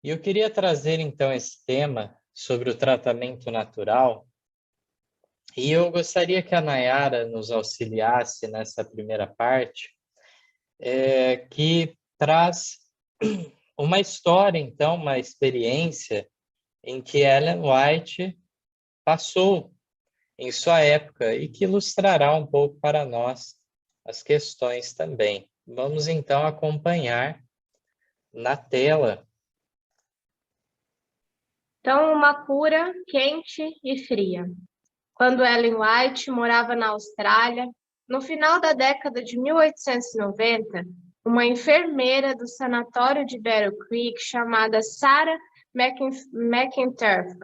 E eu queria trazer, então, esse tema sobre o tratamento natural, e eu gostaria que a Nayara nos auxiliasse nessa primeira parte, que traz uma história, então, uma experiência em que Ellen White passou em sua época e que ilustrará um pouco para nós as questões também. Vamos, então, acompanhar na tela. Então, uma cura quente e fria. Quando Ellen White morava na Austrália, no final da década de 1890, uma enfermeira do sanatório de Battle Creek, chamada Sarah McIntyre,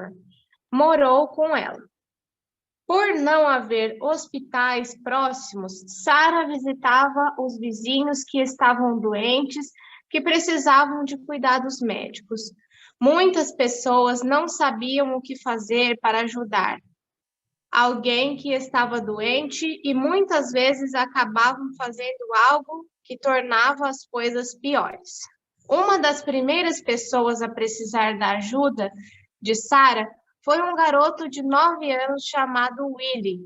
morou com ela. Por não haver hospitais próximos, Sarah visitava os vizinhos que estavam doentes, que precisavam de cuidados médicos. Muitas pessoas não sabiam o que fazer para ajudar alguém que estava doente e muitas vezes acabavam fazendo algo que tornava as coisas piores. Uma das primeiras pessoas a precisar da ajuda de Sarah foi um garoto de 9 anos chamado Willie.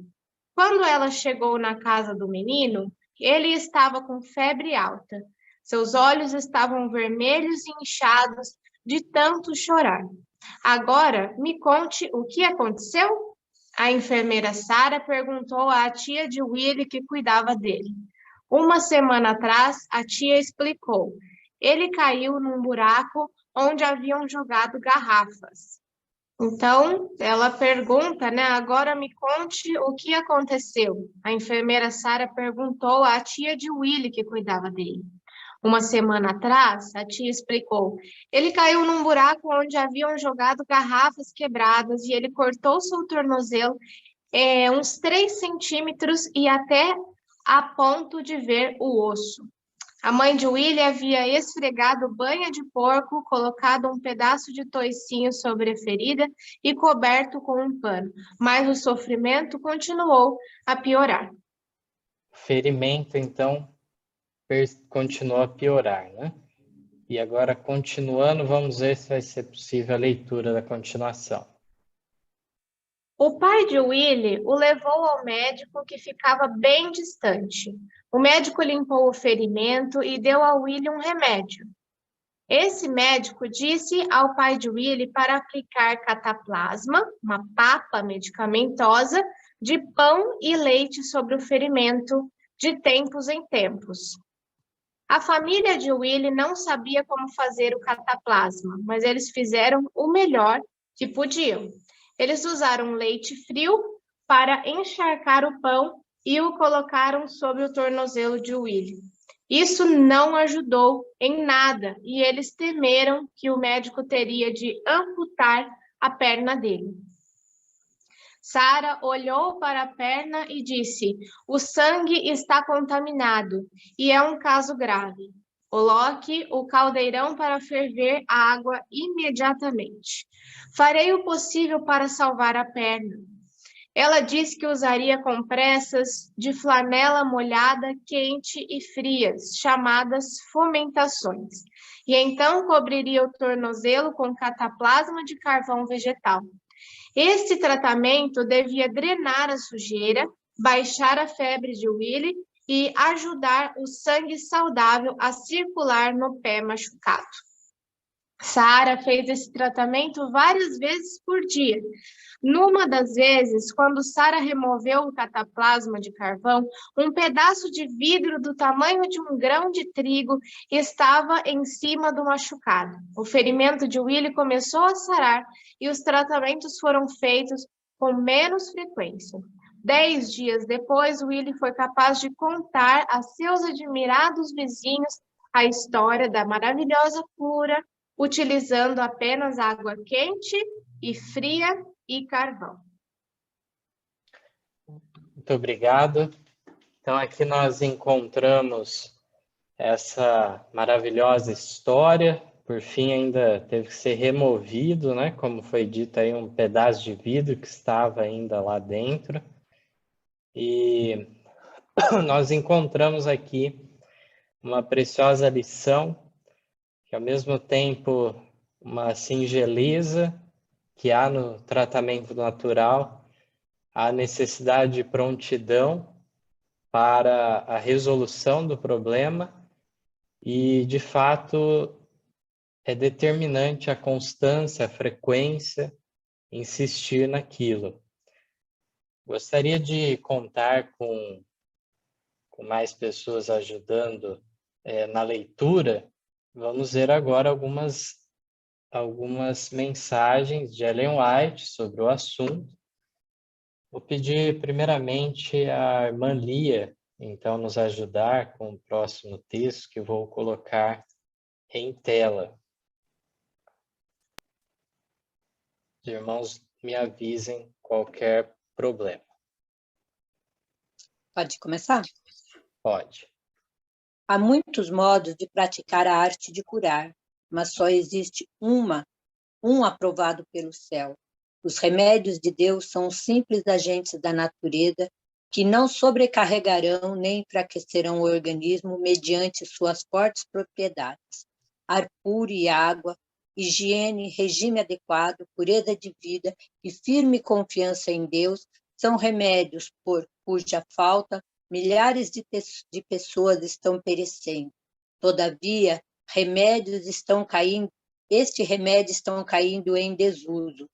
Quando ela chegou na casa do menino, ele estava com febre alta. Seus olhos estavam vermelhos e inchados de tanto chorar. Agora, me conte o que aconteceu? A enfermeira Sarah perguntou à tia de Willie que cuidava dele. Uma semana atrás, a tia explicou. Ele caiu num buraco onde haviam jogado garrafas. Então, ela pergunta, né? Agora me conte o que aconteceu. A enfermeira Sarah perguntou à tia de Willie que cuidava dele. Uma semana atrás, a tia explicou. Ele caiu num buraco onde haviam jogado garrafas quebradas e ele cortou seu tornozelo uns 3 centímetros e até a ponto de ver o osso. A mãe de Willie havia esfregado banha de porco, colocado um pedaço de toicinho sobre a ferida e coberto com um pano, mas o sofrimento continuou a piorar. O ferimento, então, continuou a piorar, né? E agora, continuando, vamos ver se vai ser possível a leitura da continuação. O pai de Willie o levou ao médico que ficava bem distante. O médico limpou o ferimento e deu a Willie um remédio. Esse médico disse ao pai de Willie para aplicar cataplasma, uma papa medicamentosa, de pão e leite sobre o ferimento de tempos em tempos. A família de Willie não sabia como fazer o cataplasma, mas eles fizeram o melhor que podiam. Eles usaram leite frio para encharcar o pão e o colocaram sobre o tornozelo de Willie. Isso não ajudou em nada e eles temeram que o médico teria de amputar a perna dele. Sarah olhou para a perna e disse: o sangue está contaminado e é um caso grave. Coloque o caldeirão para ferver a água imediatamente. Farei o possível para salvar a perna. Ela disse que usaria compressas de flanela molhada, quente e frias, chamadas fomentações, e então cobriria o tornozelo com cataplasma de carvão vegetal. Este tratamento devia drenar a sujeira, baixar a febre de Willie e ajudar o sangue saudável a circular no pé machucado. Sarah fez esse tratamento várias vezes por dia. Numa das vezes, quando Sarah removeu o cataplasma de carvão, um pedaço de vidro do tamanho de um grão de trigo estava em cima do machucado. O ferimento de Willie começou a sarar e os tratamentos foram feitos com menos frequência. 10 dias depois, Willie foi capaz de contar a seus admirados vizinhos a história da maravilhosa cura, utilizando apenas água quente e fria e carvão. Muito obrigado. Então, aqui nós encontramos essa maravilhosa história. Por fim, ainda teve que ser removido, né? Como foi dito aí, um pedaço de vidro que estava ainda lá dentro. E nós encontramos aqui uma preciosa lição que, ao mesmo tempo, uma singeleza que há no tratamento natural, a necessidade de prontidão para a resolução do problema e, de fato, é determinante a constância, a frequência, insistir naquilo. Gostaria de contar com mais pessoas ajudando na leitura. Vamos ver agora algumas mensagens de Ellen White sobre o assunto. Vou pedir primeiramente à irmã Lia, então, nos ajudar com o próximo texto que vou colocar em tela. Os irmãos me avisem qualquer problema. Pode começar? Pode. Há muitos modos de praticar a arte de curar, mas só existe um aprovado pelo céu. Os remédios de Deus são simples agentes da natureza que não sobrecarregarão nem enfraquecerão o organismo mediante suas fortes propriedades. Ar puro e água, higiene, regime adequado, pureza de vida e firme confiança em Deus são remédios por cuja falta milhares de pessoas estão perecendo. Todavia, estes remédios estão caindo em desuso,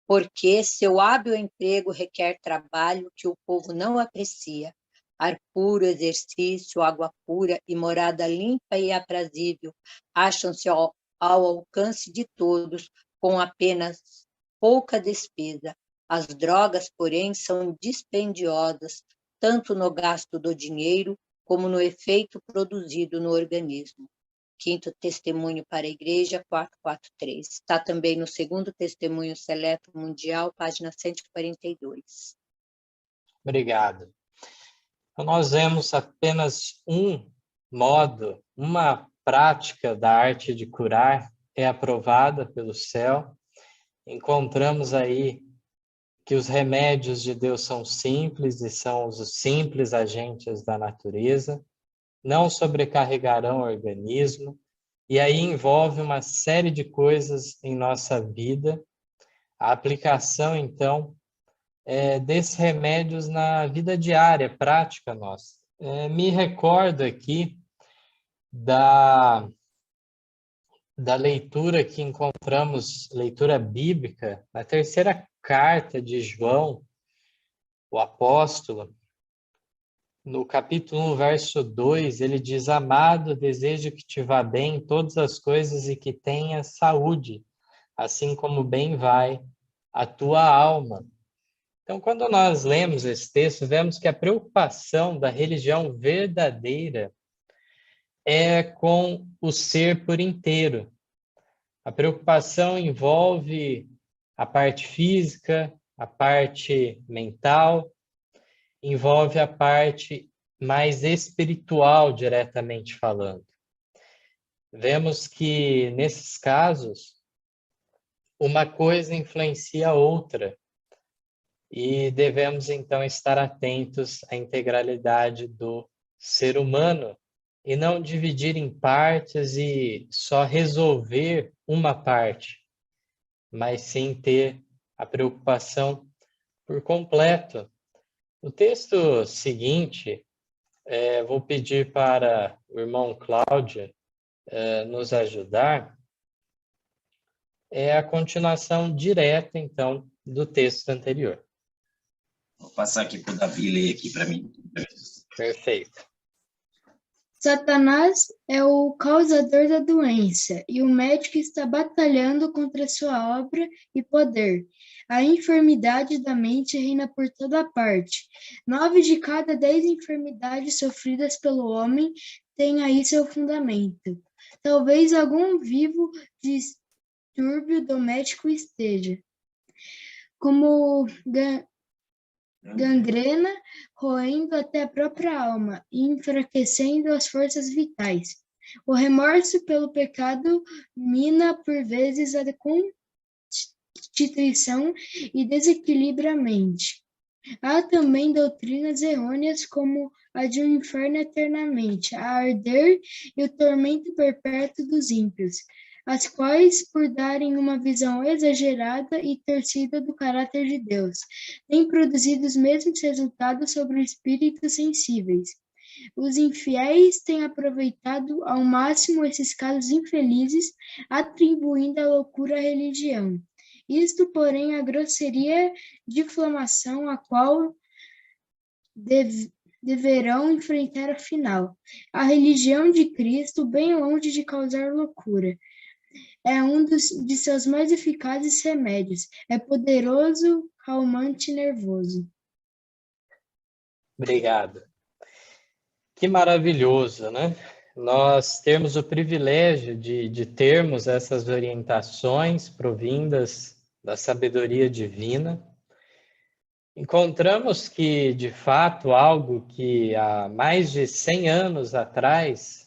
porque seu hábil emprego requer trabalho que o povo não aprecia. Ar puro, exercício, água pura e morada limpa e aprazível acham-se ao alcance de todos, com apenas pouca despesa. As drogas, porém, são dispendiosas, tanto no gasto do dinheiro, como no efeito produzido no organismo. Quinto Testemunho para a Igreja, 443. Está também no Segundo Testemunho Seleto Mundial, página 142. Obrigado. Então, nós vemos apenas um modo, uma prática da arte de curar é aprovada pelo céu. Encontramos aí que os remédios de Deus são simples e são os simples agentes da natureza, não sobrecarregarão o organismo, e aí envolve uma série de coisas em nossa vida. A aplicação, então, desses remédios na vida diária, prática nossa. Me recordo aqui da leitura que encontramos, leitura bíblica, na terceira carta de João, o apóstolo, no capítulo 1, verso 2, ele diz: Amado, desejo que te vá bem em todas as coisas e que tenha saúde, assim como bem vai a tua alma. Então, quando nós lemos esse texto, vemos que a preocupação da religião verdadeira é com o ser por inteiro. A preocupação envolve a parte física, a parte mental, envolve a parte mais espiritual, diretamente falando. Vemos que, nesses casos, uma coisa influencia a outra, e devemos, então, estar atentos à integralidade do ser humano, e não dividir em partes e só resolver uma parte, mas sim ter a preocupação por completo. No texto seguinte, vou pedir para o irmão Cláudio nos ajudar. É a continuação direta, então, do texto anterior. Vou passar aqui para o Davi ler aqui para mim. Perfeito. Satanás é o causador da doença e o médico está batalhando contra sua obra e poder. A enfermidade da mente reina por toda parte. 9 de cada 10 enfermidades sofridas pelo homem têm aí seu fundamento. Talvez algum vivo distúrbio doméstico esteja, como gangrena, roendo até a própria alma e enfraquecendo as forças vitais. O remorso pelo pecado mina por vezes a constituição e desequilibra a mente. Há também doutrinas errôneas como a de um inferno eternamente a arder e o tormento perpétuo dos ímpios. as quais, por darem uma visão exagerada e torcida do caráter de Deus, têm produzido os mesmos resultados sobre espíritos sensíveis. Os infiéis têm aproveitado ao máximo esses casos infelizes, atribuindo a loucura à religião. Isto, porém, a grosseria difamação a qual deverão enfrentar afinal. A religião de Cristo, bem longe de causar loucura, é um de seus mais eficazes remédios. É poderoso, calmante e nervoso. Obrigado. Que maravilhoso, né? Nós temos o privilégio de termos essas orientações provindas da sabedoria divina. Encontramos que, de fato, algo que há mais de 100 anos atrás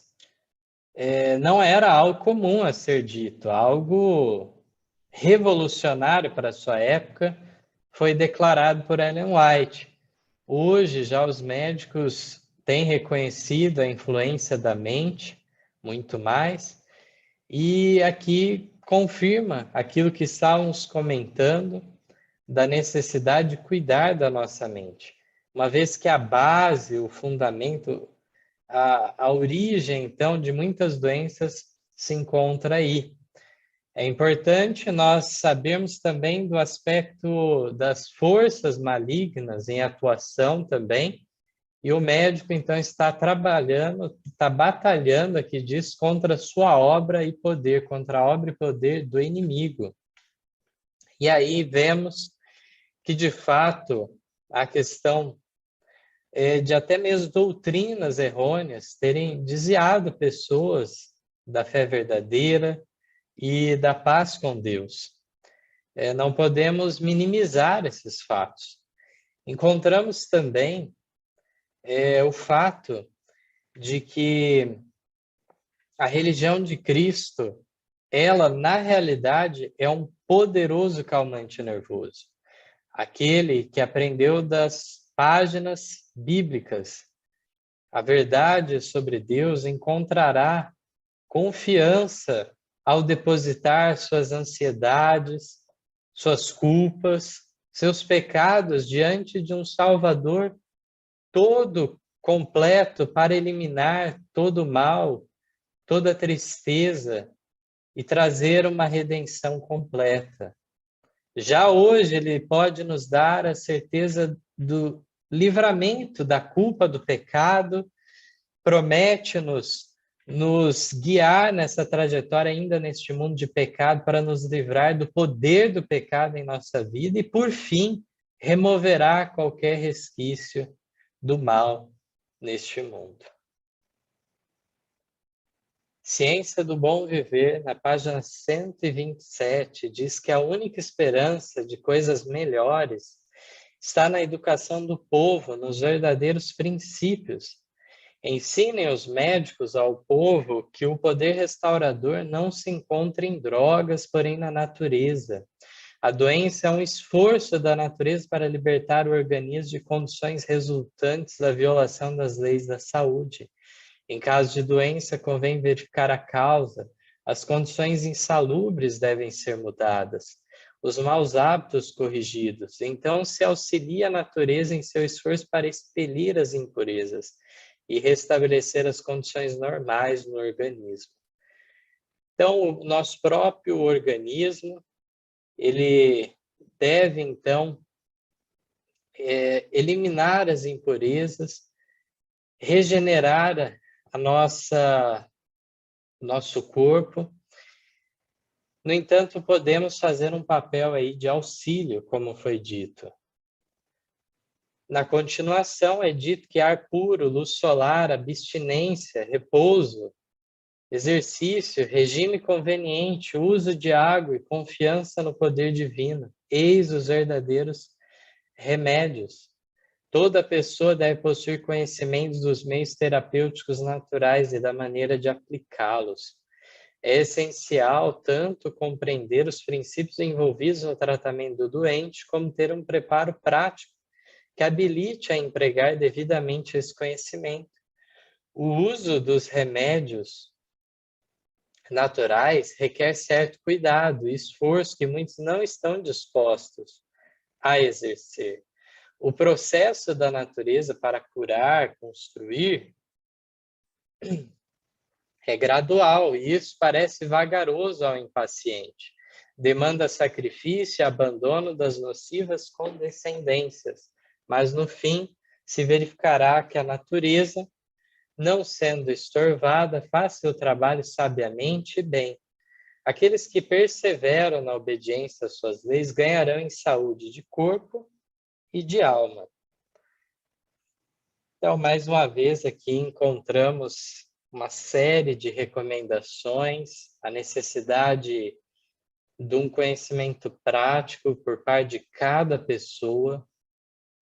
não era algo comum a ser dito, algo revolucionário para a sua época, foi declarado por Ellen White. Hoje, já os médicos têm reconhecido a influência da mente, muito mais, e aqui confirma aquilo que estávamos comentando, da necessidade de cuidar da nossa mente. Uma vez que a base, o fundamento, a origem, então, de muitas doenças se encontra aí. É importante nós sabermos também do aspecto das forças malignas em atuação também, e o médico, então, está trabalhando, está batalhando, aqui diz, contra a sua obra e poder, contra a obra e poder do inimigo. E aí vemos que, de fato, a questão de até mesmo doutrinas errôneas terem desviado pessoas da fé verdadeira e da paz com Deus. Não podemos minimizar esses fatos. Encontramos também o fato de que a religião de Cristo, ela, na realidade, é um poderoso calmante nervoso. Aquele que aprendeu das páginas bíblicas a verdade sobre Deus encontrará confiança ao depositar suas ansiedades, suas culpas, seus pecados diante de um Salvador todo completo para eliminar todo o mal, toda a tristeza e trazer uma redenção completa. Já hoje ele pode nos dar a certeza do livramento da culpa do pecado, promete-nos nos guiar nessa trajetória ainda neste mundo de pecado para nos livrar do poder do pecado em nossa vida e, por fim, removerá qualquer resquício do mal neste mundo. Ciência do Bom Viver, na página 127, diz que a única esperança de coisas melhores está na educação do povo, nos verdadeiros princípios. Ensinem os médicos ao povo que o poder restaurador não se encontra em drogas, porém na natureza. A doença é um esforço da natureza para libertar o organismo de condições resultantes da violação das leis da saúde. Em caso de doença, convém verificar a causa. As condições insalubres devem ser mudadas, os maus hábitos corrigidos. Então, se auxilia a natureza em seu esforço para expelir as impurezas e restabelecer as condições normais no organismo. Então, o nosso próprio organismo, ele deve, então, eliminar as impurezas, regenerar nosso corpo. No entanto, podemos fazer um papel aí de auxílio, como foi dito. Na continuação, é dito que ar puro, luz solar, abstinência, repouso, exercício, regime conveniente, uso de água e confiança no poder divino, eis os verdadeiros remédios. Toda pessoa deve possuir conhecimentos dos meios terapêuticos naturais e da maneira de aplicá-los. É essencial tanto compreender os princípios envolvidos no tratamento do doente, como ter um preparo prático que habilite a empregar devidamente esse conhecimento. O uso dos remédios naturais requer certo cuidado e esforço que muitos não estão dispostos a exercer. O processo da natureza para curar, construir, é gradual e isso parece vagaroso ao impaciente. Demanda sacrifício e abandono das nocivas condescendências, mas no fim se verificará que a natureza, não sendo estorvada, faz seu trabalho sabiamente e bem. Aqueles que perseveram na obediência às suas leis ganharão em saúde de corpo e de alma. Então, mais uma vez aqui encontramos uma série de recomendações, a necessidade de um conhecimento prático por parte de cada pessoa,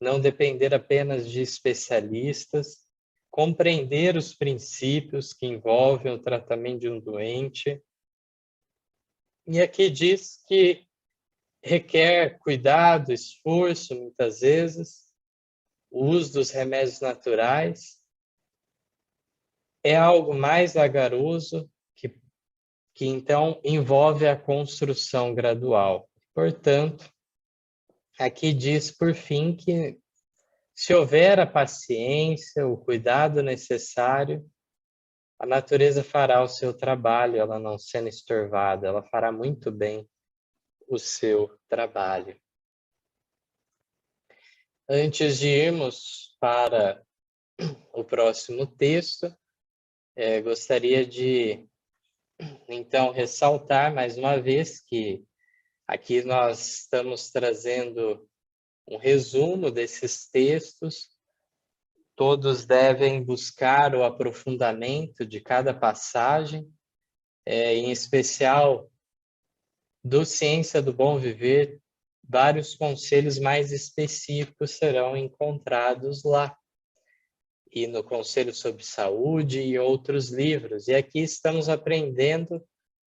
não depender apenas de especialistas, compreender os princípios que envolvem o tratamento de um doente. E aqui diz que requer cuidado, esforço, muitas vezes, o uso dos remédios naturais é algo mais vagaroso que então envolve a construção gradual. Portanto, aqui diz, por fim, que se houver a paciência, o cuidado necessário, a natureza fará o seu trabalho, ela não sendo estorvada, ela fará muito bem o seu trabalho. Antes de irmos para o próximo texto, gostaria de, então, ressaltar mais uma vez que aqui nós estamos trazendo um resumo desses textos. Todos devem buscar o aprofundamento de cada passagem, em especial do Ciência do Bom Viver, vários conselhos mais específicos serão encontrados lá. E no Conselho sobre Saúde e outros livros. E aqui estamos aprendendo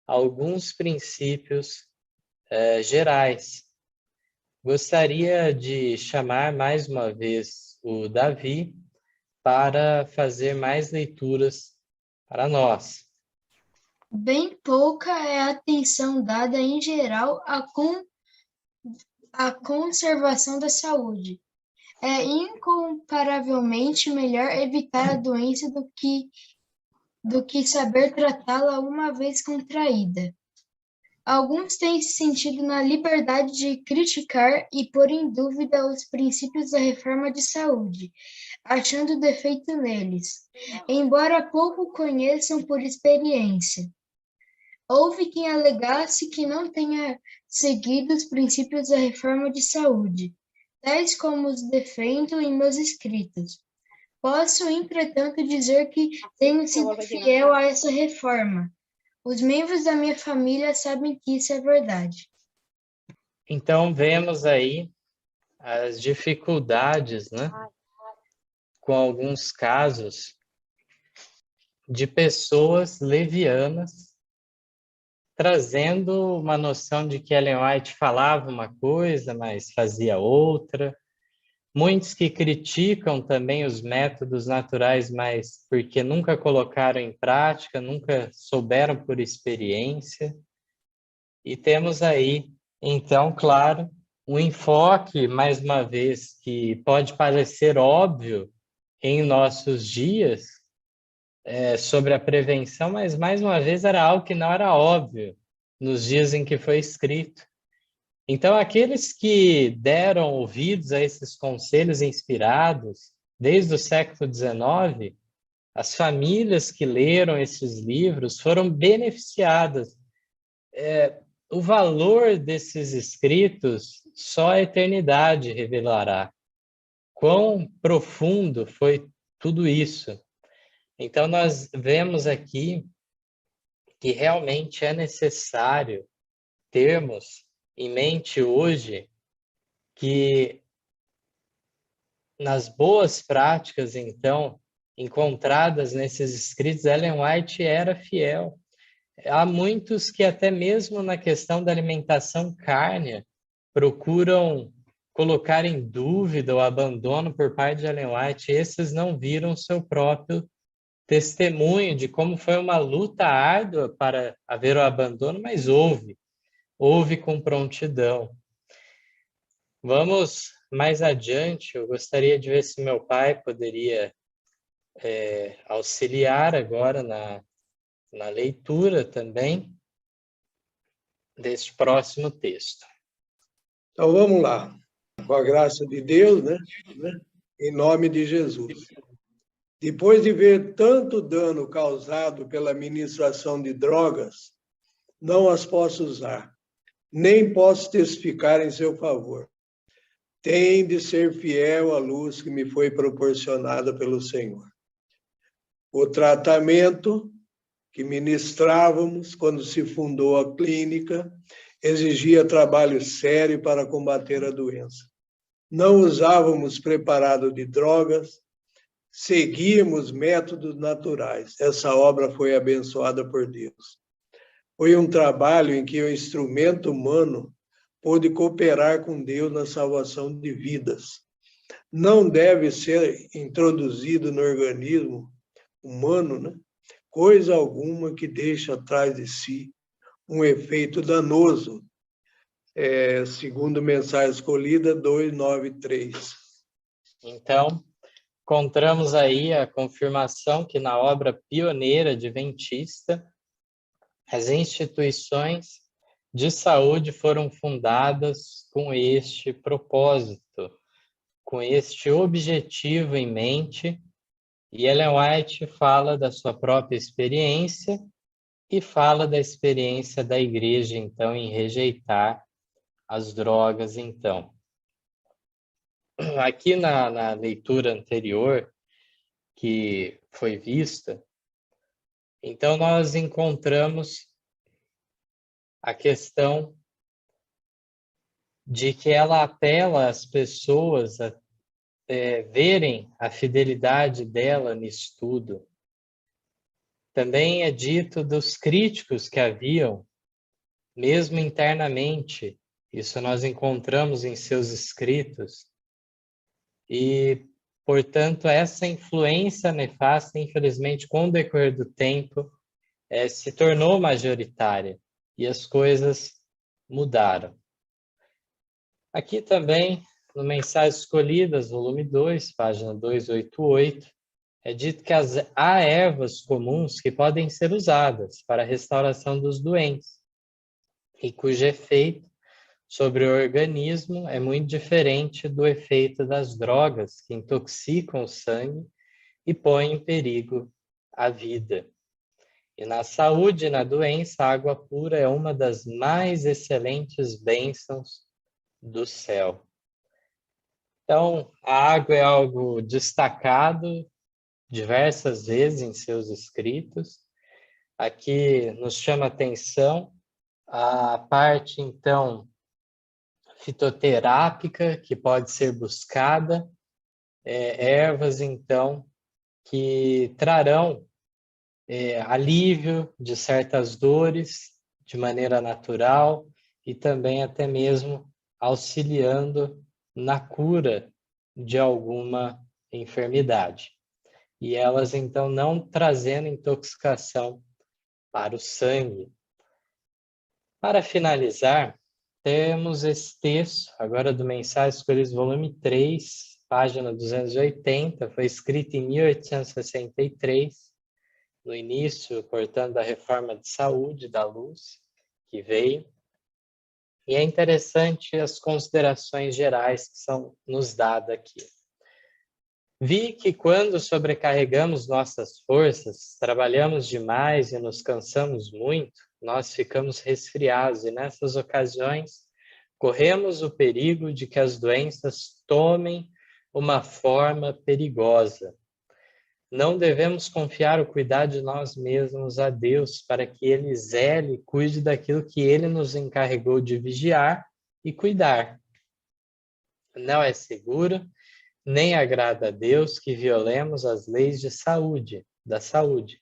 alguns princípios gerais. Gostaria de chamar mais uma vez o Davi para fazer mais leituras para nós. Bem pouca é a atenção dada em geral à conservação da saúde. É incomparavelmente melhor evitar a doença do que saber tratá-la uma vez contraída. Alguns têm se sentido na liberdade de criticar e pôr em dúvida os princípios da reforma de saúde, achando defeito neles, embora pouco conheçam por experiência. Houve quem alegasse que não tenha seguido os princípios da reforma de saúde, tais como os defendo em meus escritos. Posso, entretanto, dizer que tenho sido fiel a essa reforma. Os membros da minha família sabem que isso é verdade. Então, vemos aí as dificuldades, né? Com alguns casos de pessoas levianas trazendo uma noção de que Ellen White falava uma coisa, mas fazia outra. Muitos que criticam também os métodos naturais, mas porque nunca colocaram em prática, nunca souberam por experiência. E temos aí, então, claro, um enfoque, mais uma vez, que pode parecer óbvio em nossos dias, sobre a prevenção, mas, mais uma vez, era algo que não era óbvio nos dias em que foi escrito. Então, aqueles que deram ouvidos a esses conselhos inspirados, desde o século XIX, as famílias que leram esses livros foram beneficiadas. O valor desses escritos só a eternidade revelará. Quão profundo foi tudo isso. Então, nós vemos aqui que realmente é necessário termos em mente hoje que nas boas práticas, então, encontradas nesses escritos, Ellen White era fiel. Há muitos que até mesmo na questão da alimentação cárnea procuram colocar em dúvida o abandono por parte de Ellen White. Esses não viram seu próprio testemunho de como foi uma luta árdua para haver o abandono, mas houve com prontidão. Vamos mais adiante, eu gostaria de ver se meu pai poderia auxiliar agora na leitura também deste próximo texto. Então vamos lá, com a graça de Deus, né? Em nome de Jesus. Depois de ver tanto dano causado pela administração de drogas, não as posso usar, nem posso testificar em seu favor. Tem de ser fiel à luz que me foi proporcionada pelo Senhor. O tratamento que ministrávamos quando se fundou a clínica exigia trabalho sério para combater a doença. Não usávamos preparado de drogas, seguíamos métodos naturais. Essa obra foi abençoada por Deus. Foi um trabalho em que o instrumento humano pôde cooperar com Deus na salvação de vidas. Não deve ser introduzido no organismo humano, né, coisa alguma que deixe atrás de si um efeito danoso, segundo Mensagem Escolhida 293. Então, encontramos aí a confirmação que na obra pioneira adventista, as instituições de saúde foram fundadas com este propósito, com este objetivo em mente, e Ellen White fala da sua própria experiência e fala da experiência da igreja, então, em rejeitar as drogas, então. Aqui na leitura anterior, que foi vista, então nós encontramos a questão de que ela apela às pessoas a verem a fidelidade dela nisso tudo. Também é dito dos críticos que haviam, mesmo internamente, isso nós encontramos em seus escritos, e, portanto, essa influência nefasta, infelizmente, com o decorrer do tempo, se tornou majoritária, e as coisas mudaram. Aqui também, no Mensagens Escolhidas, volume 2, página 288, é dito que há ervas comuns que podem ser usadas para a restauração dos doentes, e cujo efeito sobre o organismo é muito diferente do efeito das drogas, que intoxicam o sangue e põem em perigo a vida. E na saúde e na doença, a água pura é uma das mais excelentes bênçãos do céu. Então, a água é algo destacado diversas vezes em seus escritos. Aqui nos chama a atenção a parte, então, fitoterápica, que pode ser buscada, ervas, então, que trarão alívio de certas dores de maneira natural e também até mesmo auxiliando na cura de alguma enfermidade. E elas, então, não trazendo intoxicação para o sangue. Para finalizar, temos esse texto, agora do Mensagens Escolhidas, volume 3, página 280, foi escrito em 1863, no início, portanto, da reforma de saúde da luz que veio. E é interessante as considerações gerais que são nos dadas aqui. Vi que quando sobrecarregamos nossas forças, trabalhamos demais e nos cansamos muito, nós ficamos resfriados e nessas ocasiões corremos o perigo de que as doenças tomem uma forma perigosa. Não devemos confiar o cuidar de nós mesmos a Deus para que Ele zele e cuide daquilo que Ele nos encarregou de vigiar e cuidar. Não é seguro, nem agrada a Deus que violemos as leis da saúde,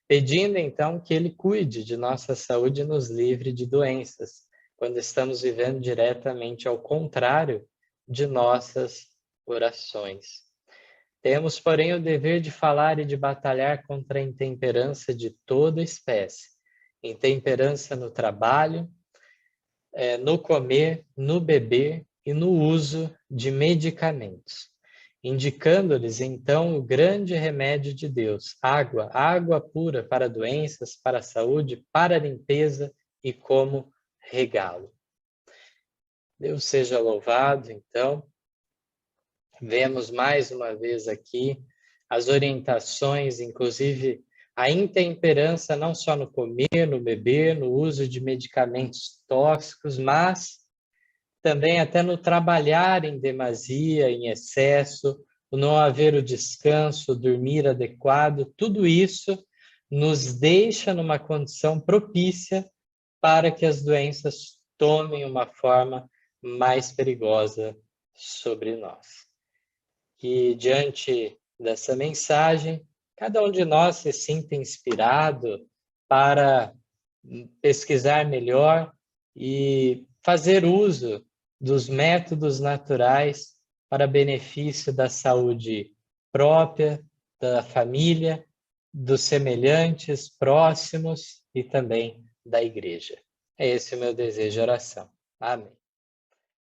pedindo então que Ele cuide de nossa saúde e nos livre de doenças, quando estamos vivendo diretamente ao contrário de nossas orações. Temos, porém, o dever de falar e de batalhar contra a intemperança de toda espécie. Intemperança no trabalho, no comer, no beber e no uso de medicamentos, indicando-lhes, então, o grande remédio de Deus, água, água pura para doenças, para a saúde, para a limpeza e como regalo. Deus seja louvado, então. Vemos mais uma vez aqui as orientações, inclusive a intemperança não só no comer, no beber, no uso de medicamentos tóxicos, mas também até no trabalhar em demasia, em excesso, o não haver o descanso, o dormir adequado, tudo isso nos deixa numa condição propícia para que as doenças tomem uma forma mais perigosa sobre nós. Que diante dessa mensagem, cada um de nós se sinta inspirado para pesquisar melhor e fazer uso dos métodos naturais para benefício da saúde própria, da família, dos semelhantes, próximos e também da igreja. É esse o meu desejo de oração. Amém.